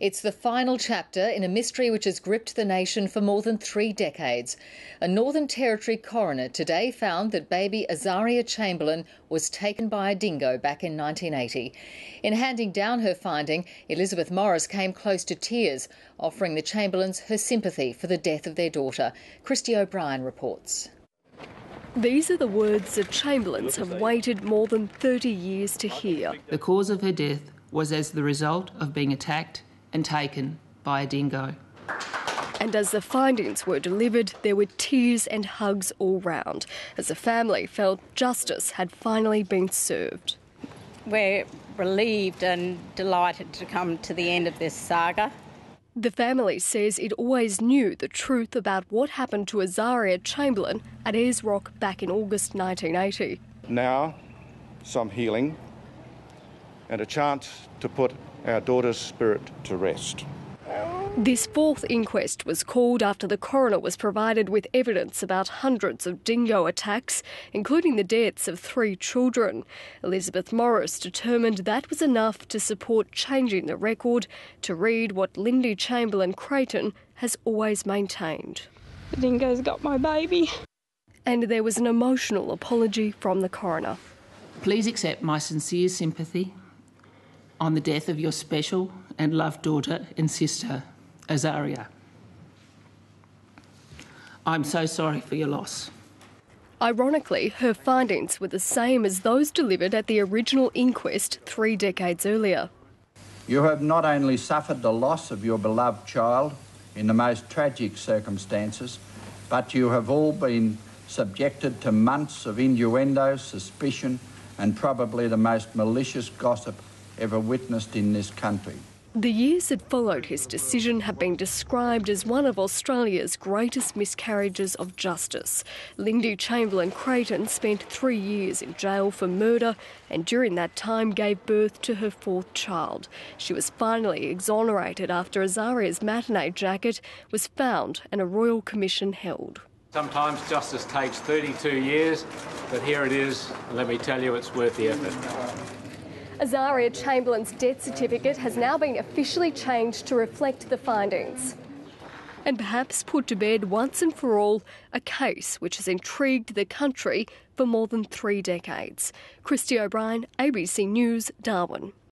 It's the final chapter in a mystery which has gripped the nation for more than 3 decades. A Northern Territory coroner today found that baby Azaria Chamberlain was taken by a dingo back in 1980. In handing down her finding, Elizabeth Morris came close to tears, offering the Chamberlains her sympathy for the death of their daughter. Christy O'Brien reports. These are the words the Chamberlains have waited more than 30 years to hear. The cause of her death was as the result of being attacked and taken by a dingo. And as the findings were delivered, there were tears and hugs all round, as the family felt justice had finally been served. We're relieved and delighted to come to the end of this saga. The family says it always knew the truth about what happened to Azaria Chamberlain at Ayers Rock back in August 1980. Now, some healing and a chance to put our daughter's spirit to rest. This fourth inquest was called after the coroner was provided with evidence about hundreds of dingo attacks, including the deaths of 3 children. Elizabeth Morris determined that was enough to support changing the record to read what Lindy Chamberlain Creighton has always maintained. The dingo's got my baby. And there was an emotional apology from the coroner. Please accept my sincere sympathy on the death of your special and loved daughter and sister, Azaria. I'm so sorry for your loss. Ironically, her findings were the same as those delivered at the original inquest 3 decades earlier. You have not only suffered the loss of your beloved child in the most tragic circumstances, but you have all been subjected to months of innuendo, suspicion, and probably the most malicious gossip ever witnessed in this country. The years that followed his decision have been described as one of Australia's greatest miscarriages of justice. Lindy Chamberlain Creighton spent 3 years in jail for murder and during that time gave birth to her 4th child. She was finally exonerated after Azaria's matinee jacket was found and a royal commission held. Sometimes justice takes 32 years, but here it is. Let me tell you, it's worth the effort. Azaria Chamberlain's death certificate has now been officially changed to reflect the findings. And perhaps put to bed once and for all a case which has intrigued the country for more than 3 decades. Christy O'Brien, ABC News, Darwin.